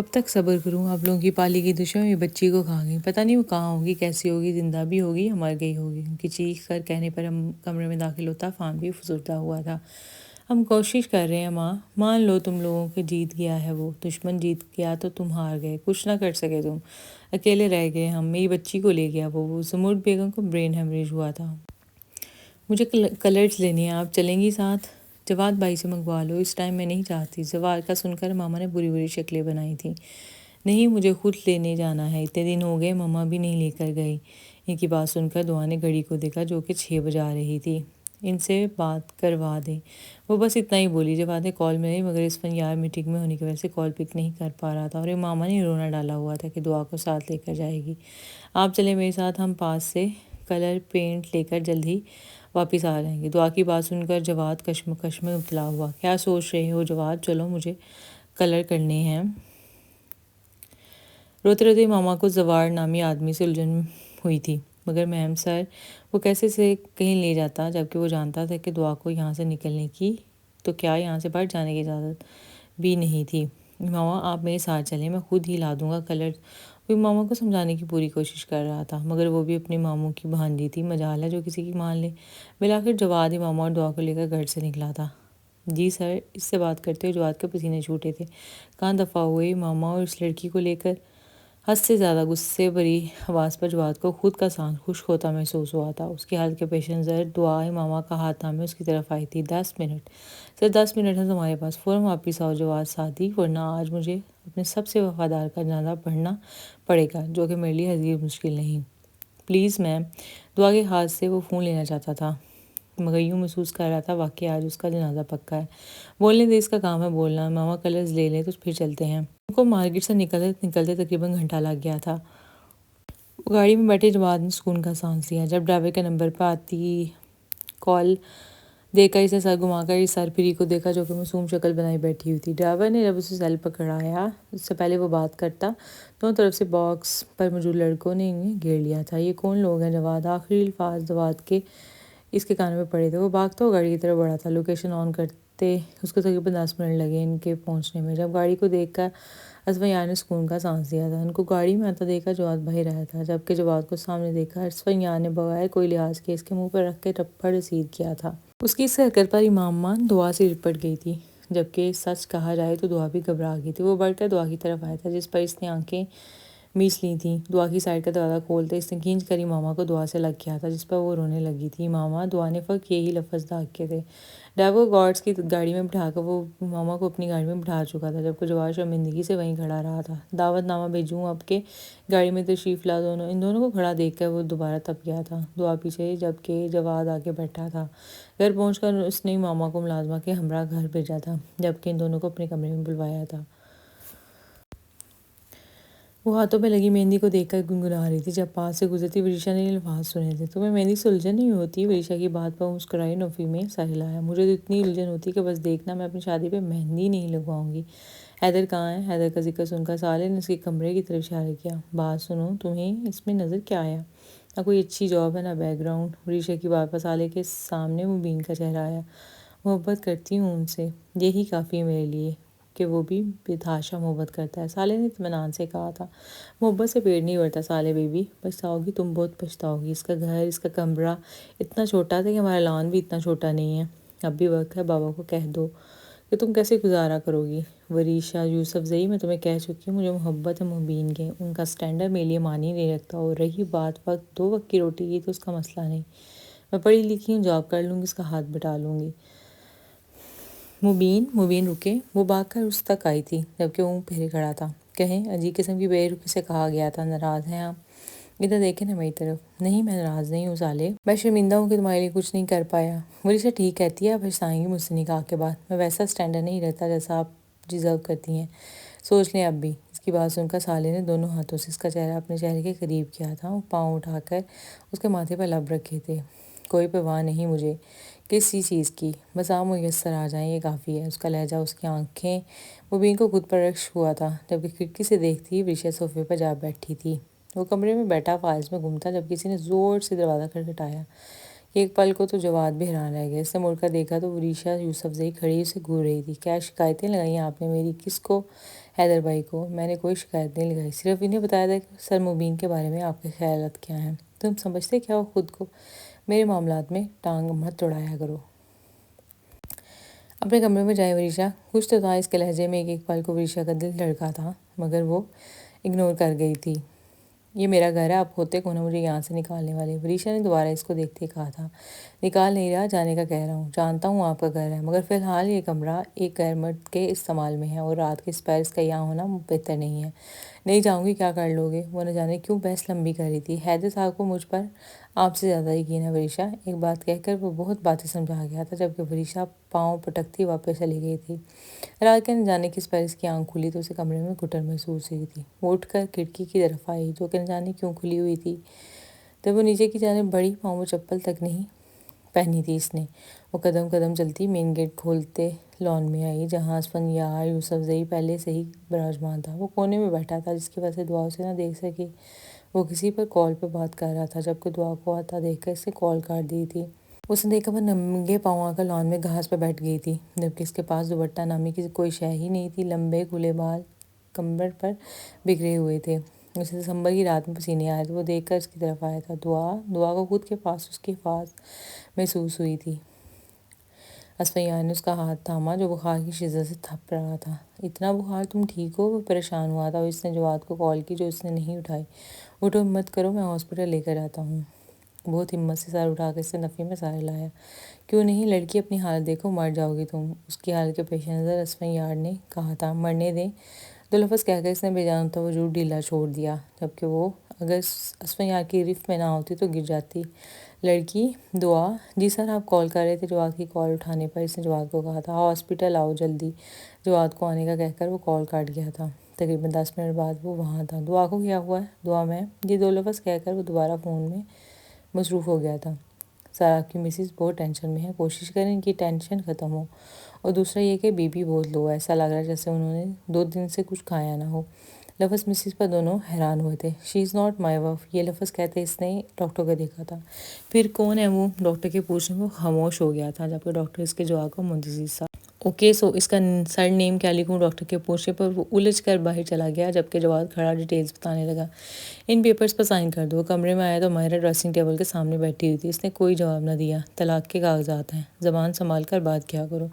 کب تک صبر کروں؟ آپ لوگوں کی پالی کی دشمن یہ بچی کو کھا گئی، پتہ نہیں وہ کہاں ہوگی، کیسی ہوگی، زندہ بھی ہوگی یا مر گئی ہوگی۔ ان کی چیخ کر کہنے پر ہم کمرے میں داخل ہوتا فان بھی فسردہ ہوا تھا۔ ہم کوشش کر رہے ہیں ماں، مان لو تم لوگوں کے جیت گیا ہے، وہ دشمن جیت گیا تو تم ہار گئے، کچھ نہ کر سکے تم، اکیلے رہ گئے ہم، میری بچی کو لے گیا وہ زمرد بیگم کو برین ہیمریج ہوا تھا۔ مجھے کلرز لینے ہیں، آپ چلیں گی ساتھ؟ جواد بھائی سے منگوا لو، اس ٹائم میں نہیں چاہتی۔ جواد کا سن کر ماما نے بری بری شکلیں بنائی تھیں۔ نہیں، مجھے خود لینے جانا ہے، اتنے دن ہو گئے ماما بھی نہیں لے کر گئی۔ ان کی بات سن کر دعا نے گھڑی کو دیکھا جو کہ 6 بجا رہی تھی۔ ان سے بات کروا دیں، وہ بس اتنا ہی بولی۔ جواد نے کال میں مگر اس فنیار میٹنگ میں ہونے کی وجہ سے کال پک نہیں کر پا رہا تھا اور ماما نے رونا ڈالا ہوا تھا کہ دعا کو ساتھ لے کر جائے گی۔ آپ چلیں میرے ساتھ، ہم پاس سے کلر پینٹ لے کر جلد ہی واپس آ جائیں گے۔ دعا کی بات سن کر جواد کشمکش میں مبتلا ہوا۔ کیا سوچ رہے ہو جواد؟ چلو مجھے کلر کرنے ہیں۔ روتے روتے ماما کو زوار نامی آدمی سے الجھن ہوئی تھی، مگر میم سر وہ کیسے سے کہیں لے جاتا جبکہ وہ جانتا تھا کہ دعا کو یہاں سے نکلنے کی تو کیا یہاں سے باہر جانے کی اجازت بھی نہیں تھی۔ ماما آپ میرے ساتھ چلیں، میں خود ہی لا دوں گا کلر۔ وہ ماما کو سمجھانے کی پوری کوشش کر رہا تھا مگر وہ بھی اپنے ماموں کی بھانجی تھی، مجال ہے جو کسی کی مان لے۔ بالآخر جواد ہی ماما اور دعا کو لے کر گھر سے نکلا تھا۔ جی سر، اس سے بات کرتے ہوئے جواد کے پسینے چھوٹے تھے۔ کہاں دفعہ ہوئے؟ ماما اور اس لڑکی کو لے کر حد سے زیادہ غصے بھری آواز پر جواد کو خود کا سانس خشک ہوتا محسوس ہوا تھا۔ اس کی حالت کے پیش نظر دعا ماما کا ہاتھ تھامے اس کی طرف آئی تھی۔ 10 منٹ سر، 10 منٹ ہے تمہارے پاس، فوراً واپس آؤ جواد ساتھی، ورنہ آج مجھے اپنے سب سے وفادار کا جنازہ پڑھنا پڑے گا، جو کہ میرے لیے ہرگز مشکل نہیں۔ Please ma'am. دعا کے ہاتھ سے وہ فون لینا چاہتا تھا مگر یوں محسوس کر رہا تھا واقعی آج اس کا جنازہ پکا ہے۔ بولنے دے، اس کا کام ہے بولنا۔ ماما کلرز لے لیں تو پھر چلتے ہیں۔ ان کو مارکیٹ سے نکلتے تقریباً گھنٹہ لگ گیا تھا۔ وہ گاڑی میں بیٹھے جواد نے سکون کا سانس لیا جب ڈرائیور کے نمبر پر آتی کال دیکھ کر اسے سر گھما کر اس سر پھری کو دیکھا جو کہ معصوم شکل بنائی بیٹھی ہوئی تھی۔ ڈرائیور نے جب اسے سیل پکڑایا، اس سے پہلے وہ بات کرتا، دونوں طرف سے باکس پر موجود لڑکوں نے انہیں گھیر لیا تھا۔ یہ کون لوگ ہیں جواد؟ آخری الفاظ جواد کے اس کے کانوں میں پڑے تھے۔ وہ بھاگتا ہوا گاڑی کی طرف بڑھا تھا۔ لوکیشن آن کرتے اس کو تقریباً 10 منٹ لگے ان کے پہنچنے میں۔ جب گاڑی کو دیکھ کر اسفیان نے سکون کا سانس لیا تھا۔ ان کو گاڑی میں آتا دیکھا جواد بھائی رہا تھا، جبکہ جواد کو سامنے دیکھا اسفیان نے بغیر کوئی لحاظ کے اس کے منہ پر رکھ کے ٹپڑ رسید کیا تھا۔ اس کی اس حرکت پر امام دعا سے لپٹ گئی تھی، جبکہ سچ کہا جائے تو دعا بھی گھبرا گئی تھی۔ وہ بڑھ کر دعا کی طرف آیا تھا جس پر اس نے آنکھیں میچ لی تھیں۔ دعا کی سائڈ کا دروازہ کھولتے اس نے کھینچ کر امامہ کو دعا سے لگ کیا تھا جس پر وہ رونے لگی تھی۔ امامہ، دعا نے فقط یہی لفظ داغے تھے۔ ڈرائیور کو گارڈز کی گاڑی میں بٹھا کر وہ امامہ کو اپنی گاڑی میں بٹھا چکا تھا، جبکہ جواد شرمندگی سے وہیں کھڑا رہا تھا۔ دعوت نامہ بھیجوں اب کے گاڑی میں تشریف لا دونوں۔ ان دونوں کو کھڑا دیکھ کر وہ دوبارہ تپ گیا تھا۔ دعا پیچھے جبکہ جواد آگے بیٹھا تھا۔ گھر پہنچ کر اس نے امامہ کو ملازمہ کے ہمراہ گھر بھیجا تھا، جبکہ ان دونوں کو اپنے کمرے میں بلوایا تھا۔ وہ ہاتھوں پہ لگی مہندی کو دیکھ کر گنگنا رہی تھی جب پاس سے گزرتی وریشا نے یہ الفاظ سنے تھے۔ تمہیں مہندی سے الجھن نہیں ہوتی؟ وریشا کی بات پر مسکرائی نوفی میں سر ہلایا۔ مجھے تو اتنی الجھن ہوتی کہ بس دیکھنا، میں اپنی شادی پہ مہندی نہیں لگواؤں گی۔ حیدر کہاں ہے؟ حیدر کا ذکر سن کر سالے نے اس کے کمرے کی طرف اشارہ کیا۔ بات سنو، تمہیں اس میں نظر کیا آیا؟ نہ کوئی اچھی جاب ہے نہ بیک گراؤنڈ۔ وریشا کی بات پر سالے کے سامنے مبین کا چہرہ آیا۔ محبت کرتی ہوں ان سے، یہی کافی ہے میرے لیے کہ وہ بھی بتحاشا محبت کرتا ہے، سالے نے اطمینان سے کہا تھا۔ محبت سے پیٹ نہیں بھرتا سالے بیبی، پچھتاؤ گی تم، بہت پچھتاؤ گی۔ اس کا گھر، اس کا کمرہ اتنا چھوٹا تھا کہ ہمارا لان بھی اتنا چھوٹا نہیں ہے۔ اب بھی وقت ہے، بابا کو کہہ دو کہ تم کیسے گزارا کرو گی۔ وریشا یوسف زئی، میں تمہیں کہہ چکی ہوں مجھے محبت ہے مبین کے، ان کا سٹینڈرڈ میرے لیے معنی نہیں رکھتا، اور رہی بات وقت 2 وقت کی روٹی کی تو اس کا مسئلہ نہیں، میں پڑھی لکھی ہوں، جاب کر لوں گی، اس کا ہاتھ بٹا لوں گی۔ مبین رکے، وہ بھاگ کر اس تک آئی تھی جبکہ وہ پھیرے کھڑا تھا۔ کہیں، عجیب قسم کی بے رخی سے کہا گیا تھا، ناراض ہیں آپ؟ ادھر دیکھیں نا میری طرف۔ نہیں، میں ناراض نہیں ہوں سالے، میں شرمندہ ہوں کہ تمہارے لیے کچھ نہیں کر پایا۔ وریشا ٹھیک کہتی ہے، آپ پچھتائیں گی مجھ سے نکاح کے بعد، میں ویسا سٹینڈرڈ نہیں رکھتا جیسا آپ ڈیزرو کرتی ہیں، سوچ لیں اب بھی۔ اس کی بات سن کر سالے نے دونوں ہاتھوں سے اس کا چہرہ اپنے چہرے کے قریب کیا تھا، وہ پاؤں اٹھا کر اس کے ماتھے پر لب رکھے تھے۔ کوئی پرواہ نہیں مجھے کسی چیز کی، بس آپ میسر آ جائیں، یہ کافی ہے۔ اس کا لہجہ، اس کی آنکھیں مبین کو خود پر رشک ہوا تھا، جبکہ کھڑکی سے دیکھتی وریشا صوفے پر جا بیٹھی تھی۔ وہ کمرے میں بیٹھا فائلز میں گم تھا جب کسی نے زور سے دروازہ کھٹکھٹایا۔ ایک پل کو تو جواد بھی حیران رہ گیا۔ اس نے مڑ کر دیکھا تو وریشا یوسف زئی کھڑی اسے گھور رہی تھی۔ کیا شکایتیں لگائیں آپ نے میری؟ کس کو؟ حیدر بھائی کو میں نے کوئی شکایت نہیں لگائی، صرف انہیں بتایا تھا کہ سر مبین کے بارے میں آپ کے خیالات کیا ہیں۔ تم سمجھتے کیا ہو خود کو؟ میرے معاملات میں ٹانگ مت اڑایا کرو۔ اپنے کمرے میں جائے وریشا۔ کچھ تو تھا اس کے لہجے میں، ایک پل کو وریشا کا دل دھڑکا تھا، مگر وہ اگنور کر گئی تھی۔ یہ میرا گھر ہے، آپ ہوتے کون ہیں مجھے یہاں سے نکالنے والے؟ وریشا نے دوبارہ اس کو دیکھتے کہا تھا۔ نکال نہیں رہا، جانے کا کہہ رہا ہوں۔ جانتا ہوں آپ کا گھر ہے، مگر فی الحال یہ کمرہ ایک غیر مرد کے استعمال میں ہے، اور رات کے اسپیرز کا یہاں ہونا بہتر نہیں ہے۔ نہیں جاؤں گی، کیا کر لو گے؟ وہ نہ جانے کیوں بحث لمبی کر رہی تھی۔ حیدر صاحب کو مجھ پر آپ سے زیادہ یقین ہے وریشا، ایک بات کہہ کر وہ بہت باتیں سمجھا گیا تھا، جبکہ وریشا پاؤں پٹکتی واپس چلی گئی تھی۔ رات کے نہ جانے کس اسپیرز کی آنکھ کھلی تو اسے کمرے میں گھٹن محسوس ہوئی تھی۔ وہ اٹھ کر کھڑکی کی طرف آئی، جو کہ نہ جانے کیوں کھلی ہوئی تھی۔ جب وہ نیچے کی جانب بڑھی، پاؤں میں چپل تک نہیں پہنی تھی اس نے، وہ قدم قدم چلتی مین گیٹ کھولتے لان میں آئی، جہاں اسفندیار یوسف زئی پہلے سے ہی براجمان تھا۔ وہ کونے میں بیٹھا تھا، جس کی وجہ سے دعا اسے نہ دیکھ سکی۔ وہ کسی پر کال پہ بات کر رہا تھا، جبکہ دعا کو آتا دیکھ کر اس نے کال کاٹ دی تھی۔ اس نے دیکھا وہ ننگے پاؤں آ کر لان میں گھاس پہ بیٹھ گئی تھی، جبکہ اس کے پاس دوپٹہ نامی کی کوئی شے ہی نہیں تھی۔ لمبے کھلے بال کمر پر بکھرے ہوئے تھے۔ اسے دسمبر کی رات میں پسینے آئے تھے۔ وہ دیکھ کر اس کی طرف آیا تھا۔ دعا کو خود کے پاس اس کی حفاظت محسوس ہوئی تھی۔ اسفیان نے اس کا ہاتھ تھاما، جو بخار کی شدت سے تھپ رہا تھا۔ اتنا بخار؟ تم ٹھیک ہو؟ وہ پریشان ہوا تھا، اور اس نے جواد کو کال کی، جو اس نے نہیں اٹھائی۔ اٹھو، ہمت کرو، میں ہاسپٹل لے کر جاتا ہوں۔ بہت ہمت سے سر اٹھا کر اس نے نفی میں سارے لایا۔ کیوں نہیں لڑکی، اپنی حالت دیکھو، مر جاؤ گی تم۔ اس کی حالت کے پیش نظر اسفیان نے کہا تھا، مرنے دیں۔ دو لفظ کہہ کر اس نے بے جان توجہ ڈھیلا چھوڑ دیا، جبکہ وہ اگر اسفیان کی گرفت میں نہ ہوتی تو گر جاتی۔ لڑکی؟ دعا؟ جی سر، آپ کال کر رہے تھے؟ جواد کی کال اٹھانے پر اس نے جواد کو کہا تھا، ہاسپٹل آؤ جلدی۔ جواد کو آنے کا کہہ کر وہ کال کاٹ گیا تھا۔ تقریباً 10 منٹ بعد وہ وہاں تھا۔ دعا کو کیا ہوا ہے؟ دعا میں یہ دو لفظ کہہ کر وہ دوبارہ فون میں مصروف ہو گیا تھا۔ سر، آپ کی مسز بہت ٹینشن میں ہے، کوشش کریں ان کی ٹینشن ختم ہو۔ اور دوسرا یہ کہ بی پی بہت لو ہے، ایسا لگ رہا ہے جیسے انہوں نے 2 دن سے کچھ کھایا نہ ہو۔ لفظ مسز پر دونوں حیران ہوئے تھے۔ شی از ناٹ مائی وائف، یہ لفظ کہتے اس نے ڈاکٹر کو دیکھا تھا۔ پھر کون ہے وہ؟ ڈاکٹر کے پوچھنے میں وہ خاموش ہو گیا تھا، جبکہ ڈاکٹر اس کے جواب کا منتظر تھا۔ اوکے، سو اس کا سر نیم کیا لکھوں؟ ڈاکٹر کے پوچھنے پر وہ الجھ کر باہر چلا گیا، جبکہ جواد کھڑا ڈیٹیلز بتانے لگا۔ ان پیپرز پر سائن کر دو۔ وہ کمرے میں آیا تو ماہرہ ڈریسنگ ٹیبل کے سامنے بیٹھی ہوئی تھی۔ اس نے کوئی جواب نہ دیا۔ طلاق کے کاغذات ہیں، زبان سنبھال کر بات کیا کرو،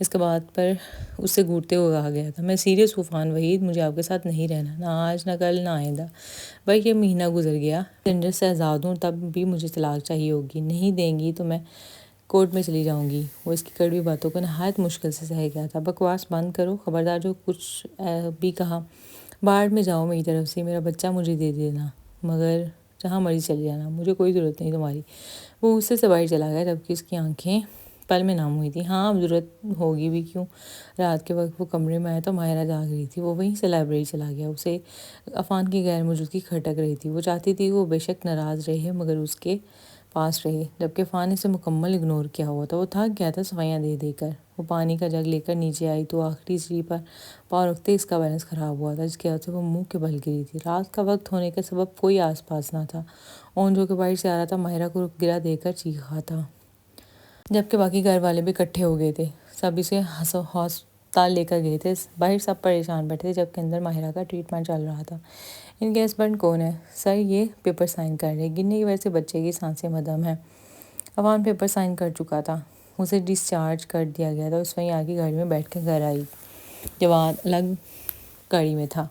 اس کے بات پر اس سے گھورتے ہوئے کہا گیا تھا۔ میں سیریس ہوں فان وحید، مجھے آپ کے ساتھ نہیں رہنا، نہ آج، نہ کل، نہ آئندہ۔ بھائی یہ مہینہ گزر گیا، سرنڈر سے آزاد ہوں، تب بھی مجھے طلاق چاہیے ہوگی۔ نہیں دیں گی تو میں کورٹ میں چلی جاؤں گی۔ وہ اس کی کڑوی باتوں کو نہایت مشکل سے سہ گیا تھا۔ بکواس بند کرو، خبردار جو کچھ بھی کہا باہر میں جاؤ میری طرف سے، میرا بچہ مجھے دے دینا، مگر جہاں مرضی چلی جانا، مجھے کوئی ضرورت نہیں تمہاری۔ وہ غصے سے باہر چلا گیا، جبکہ اس کی آنکھیں پل میں نام ہوئی تھیں۔ ہاں، اب ضرورت ہوگی بھی کیوں؟ رات کے وقت وہ کمرے میں آیا تو ماہرہ جاگ رہی تھی۔ وہ وہیں سے لائبریری چلا گیا۔ اسے عفان کی غیر موجودگی کھٹک رہی تھی۔ وہ چاہتی تھی کہ وہ بے شک ناراض رہے، مگر اس کے پاس رہے، جبکہ عفان نے اسے مکمل اگنور کیا ہوا تھا۔ وہ تھک گیا تھا صفائیاں دے دے کر۔ وہ پانی کا جگ لے کر نیچے آئی تو آخری سیڑھی پر پاؤں رکھتے اس کا بیلنس خراب ہوا تھا، جس کی وجہ سے وہ منہ کے بل گری تھی۔ رات کا وقت ہونے کا سبب کوئی آس پاس نہ تھا۔ اون جو کہ باہر سے آ رہا تھا ماہرہ کو گرا دے کر چیخا تھا، جبکہ باقی گھر والے بھی اکٹھے ہو گئے تھے۔ سب اسے ہسپتال لے کر گئے تھے۔ باہر سب پریشان بیٹھے تھے، جبکہ اندر ماہرہ کا ٹریٹمنٹ چل رہا تھا۔ ان کے ہسبینڈ کون ہے؟ سر، یہ پیپر سائن کر رہے، گرنے کی وجہ سے بچے کی سانسیں مدھم ہیں۔ عوان پیپر سائن کر چکا تھا، اسے ڈسچارج کر دیا گیا تھا۔ اس وہیں آ کی گاڑی میں بیٹھ کر گھر آئی۔ جواد الگ گاڑی میں تھا۔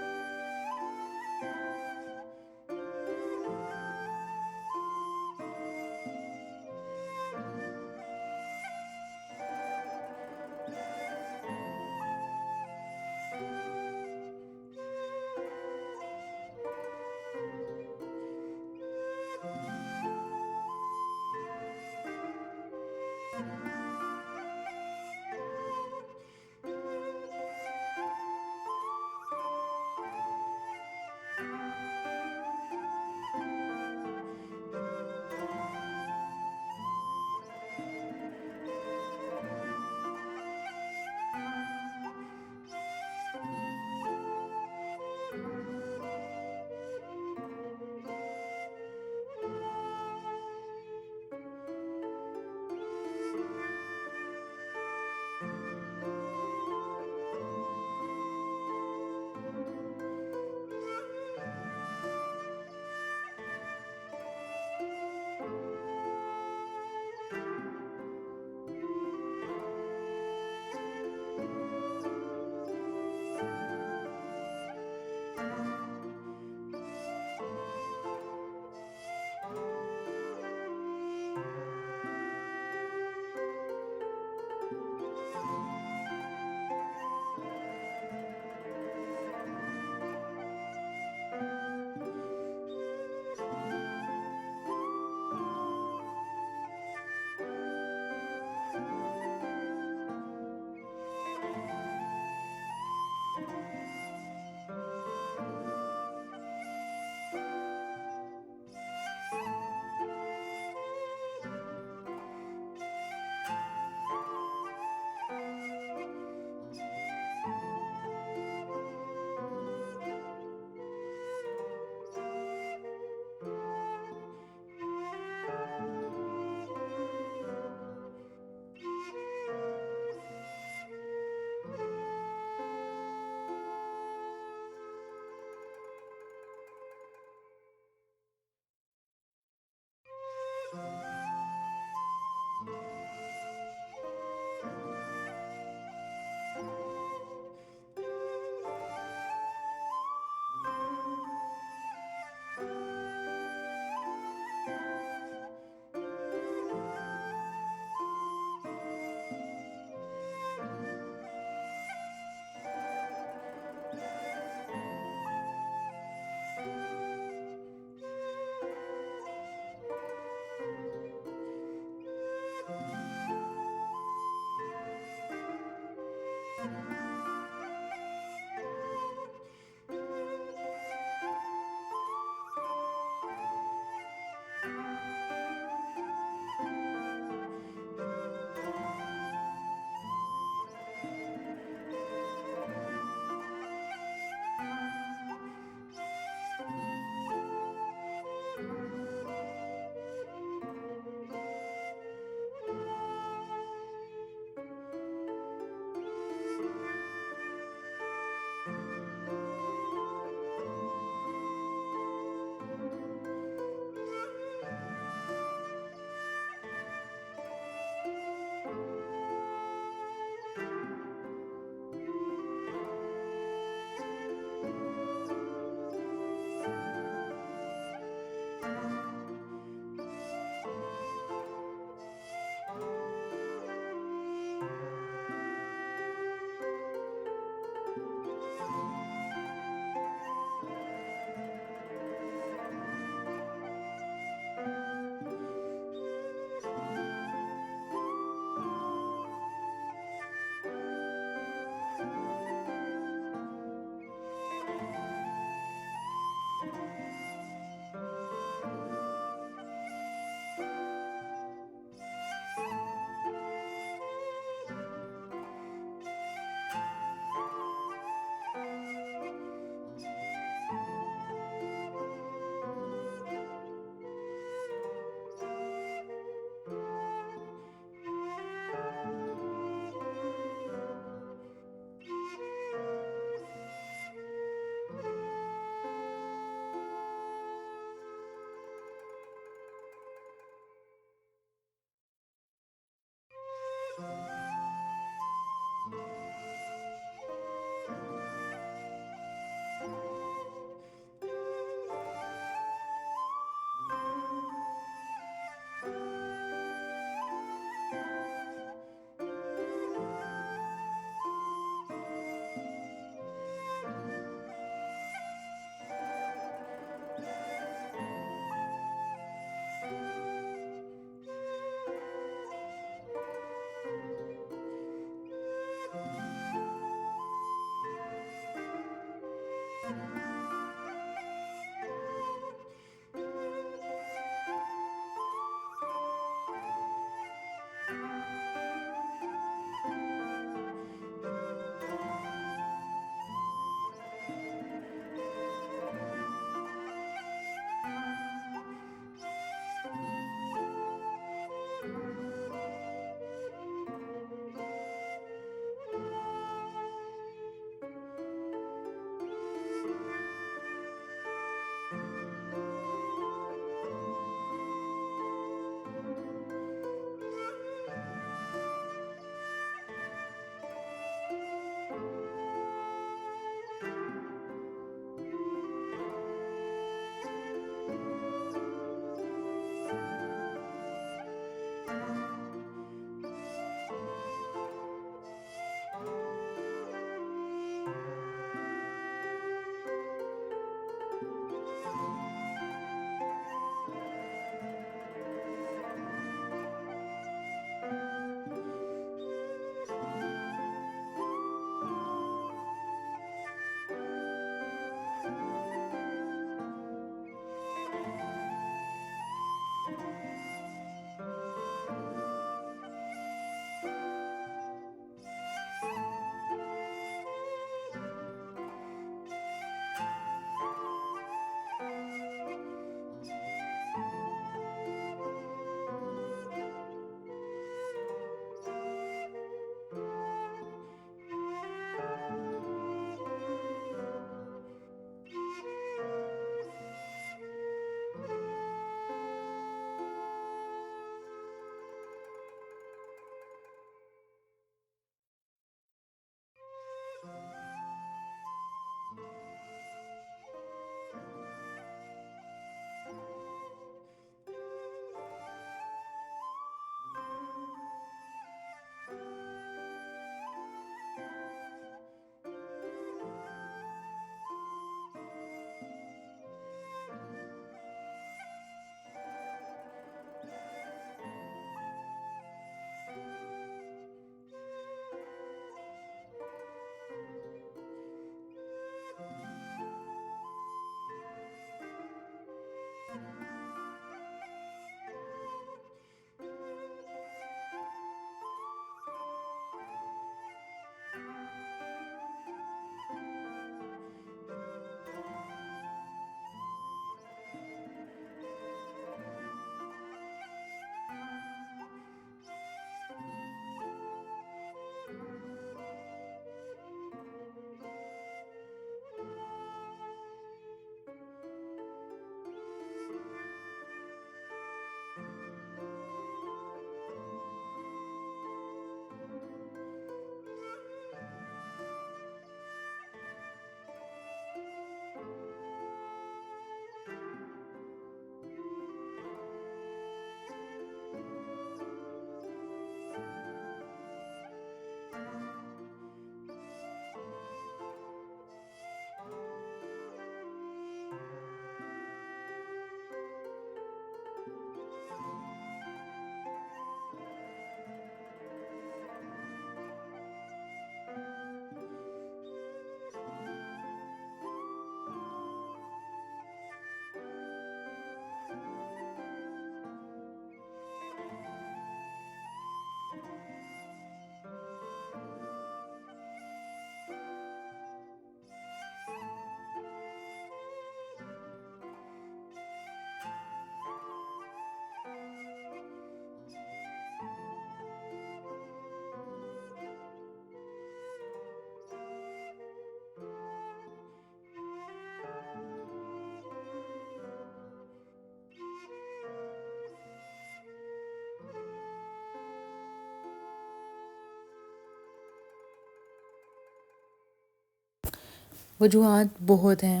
وجوہات بہت ہیں۔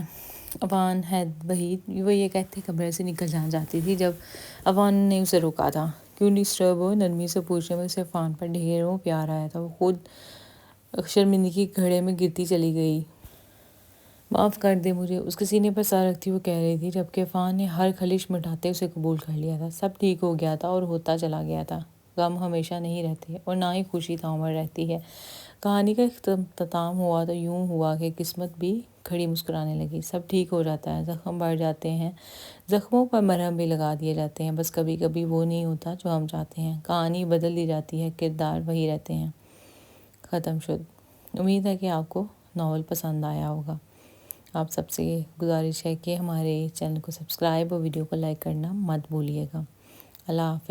عفان ہے وحید، وہ یہ کہتے کمرے سے نکل جانا چاہتی تھی جب عفان نے اسے روکا تھا۔ کیوں ڈسٹرب ہو؟ نرمی سے پوچھنے میں اسے عفان پر ڈھیروں پیار آیا تھا۔ وہ خود شرمندگی کے گھڑے میں گرتی چلی گئی۔ معاف کر دے مجھے، اس کے سینے پر سر رکھتی وہ کہہ رہی تھی، جبکہ عفان نے ہر خلش مٹاتے اسے قبول کر لیا تھا۔ سب ٹھیک ہو گیا تھا اور ہوتا چلا گیا تھا۔ غم ہمیشہ نہیں رہتے اور نہ ہی خوشی تعمر رہتی ہے۔ کہانی کا اختتام ہوا تو یوں ہوا کہ قسمت بھی کھڑی مسکرانے لگی۔ سب ٹھیک ہو جاتا ہے، زخم بڑھ جاتے ہیں، زخموں پر مرہم بھی لگا دیے جاتے ہیں، بس کبھی کبھی وہ نہیں ہوتا جو ہم چاہتے ہیں۔ کہانی بدل دی جاتی ہے، کردار وہی رہتے ہیں۔ ختم شد۔ امید ہے کہ آپ کو ناول پسند آیا ہوگا۔ آپ سب سے گزارش ہے کہ ہمارے چینل کو سبسکرائب اور ویڈیو کو لائک کرنا مت بھولیے گا۔ اللہ حافظ۔